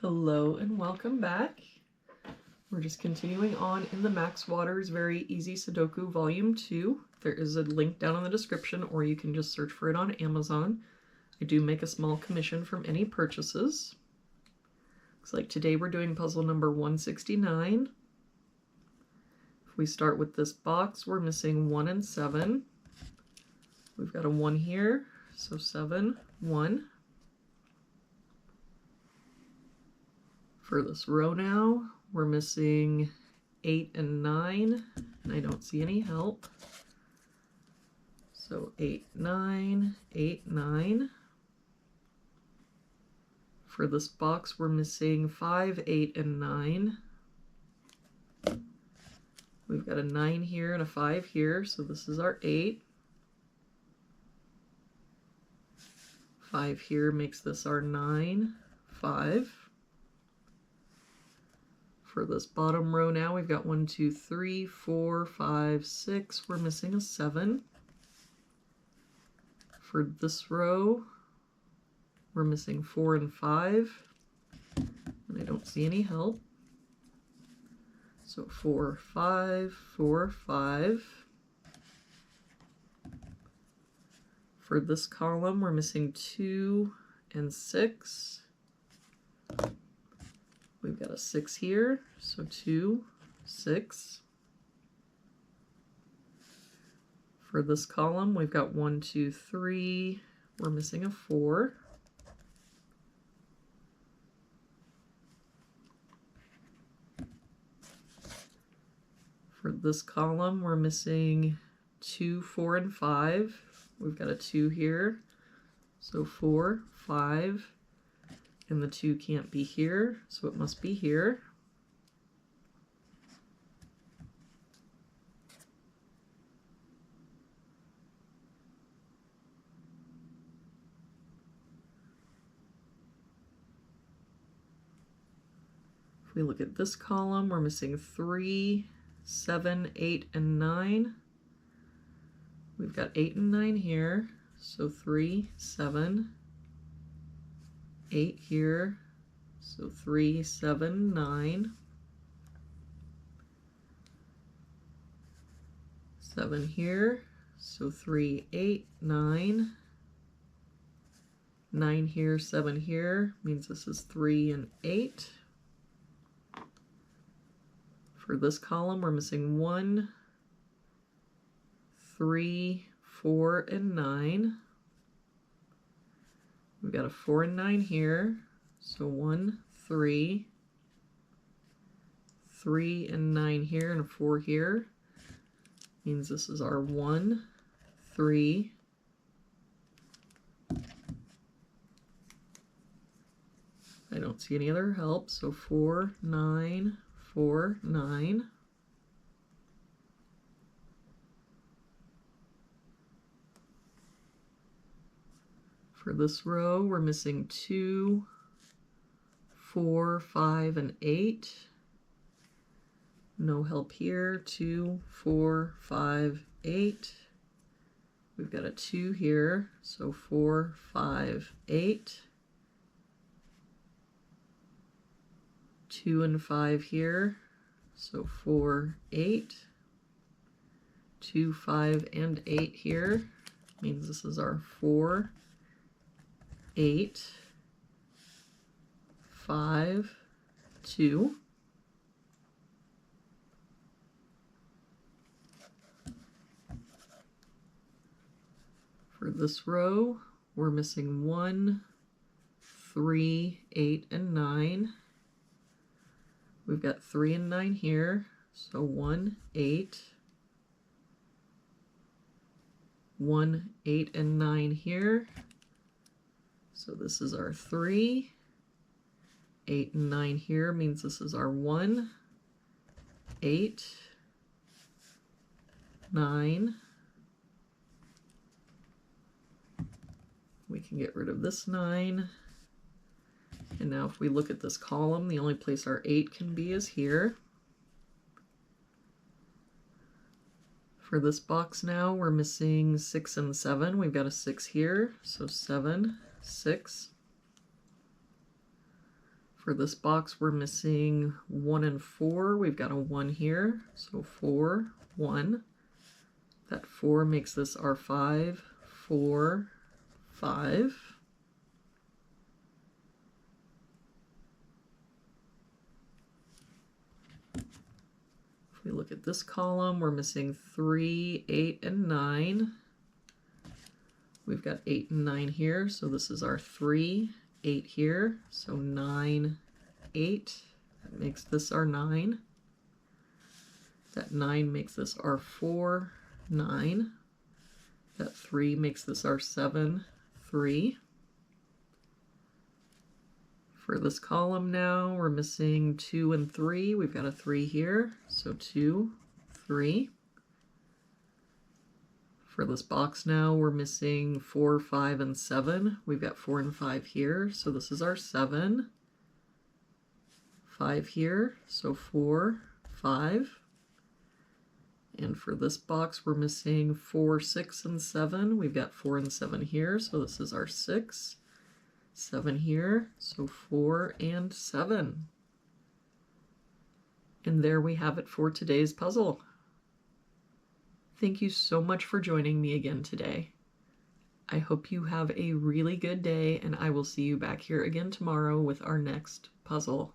Hello and welcome back. We're just continuing on in the Max Waters Very Easy Sudoku Volume 2. There is a link down in the description, or you can just search for it on Amazon. I do make a small commission from any purchases. Looks like today we're doing puzzle number 169. If we start with this box, we're missing 1 and 7. We've got a 1 here, so 7, 1. For this row now, we're missing 8 and 9, and I don't see any help. So 8, 9, 8, 9. For this box, we're missing 5, 8, and 9. We've got a 9 here and a 5 here, so this is our 8. 5 here makes this our 9, 5. For this bottom row now, we've got 1, 2, 3, 4, 5, 6. We're missing a 7. For this row, we're missing 4 and 5. And I don't see any help. So 4, 5, 4, 5. For this column, we're missing 2 and 6. We've got a 6 here, so 2, 6. For this column, we've got 1, 2, 3. We're missing a 4. For this column, we're missing 2, 4, and 5. We've got a 2 here, so 4, 5. And the 2 can't be here, so it must be here. If we look at this column, we're missing 3, 7, 8, and 9. We've got 8 and 9 here, so 3, 7, 8 here, so 3, 7, 9. 7 here, so 3, 8, 9. 9 here, 7 here, means this is 3 and 8. For this column, we're missing 1, 3, 4, and 9. We've got a 4 and 9 here, so 1, 3, 3 and 9 here, and a 4 here. Means this is our 1, 3. I don't see any other help, so 4, 9, 4, 9. For this row, we're missing 2, 4, 5, and 8. No help here. 2, 4, 5, 8. We've got a 2 here, so 4, 5, 8. 2 and 5 here, so 4, 8. 2, 5, and 8 here, means this is our 4, 8, 5, 2. For this row, we're missing 1, 3, 8, and 9. We've got 3 and 9 here, so 1, 8. 1, 8, and 9 here. So this is our 3. 8 and 9 here means this is our 1, 8, 9. We can get rid of this 9. And now if we look at this column, the only place our 8 can be is here. For this box now, we're missing 6 and 7. We've got a 6 here, so 7, 6. For this box, we're missing 1 and 4. We've got a 1 here, so 4, 1. That 4 makes this our 5, 4, 5. If we look at this column, we're missing 3, 8, and 9. We've got 8 and 9 here, so this is our 3, 8 here, so 9, 8. That makes this our 9. That 9 makes this our 4, 9. That 3 makes this our 7, 3. For this column now, we're missing 2 and 3. We've got a 3 here, so 2, 3. For this box now, we're missing 4, 5, and 7. We've got 4 and 5 here, so this is our 7. 5 here, so 4, 5. And for this box, we're missing 4, 6, and 7. We've got 4 and 7 here, so this is our 6. 7 here, so 4 and 7. And there we have it for today's puzzle. Thank you so much for joining me again today. I hope you have a really good day, and I will see you back here again tomorrow with our next puzzle.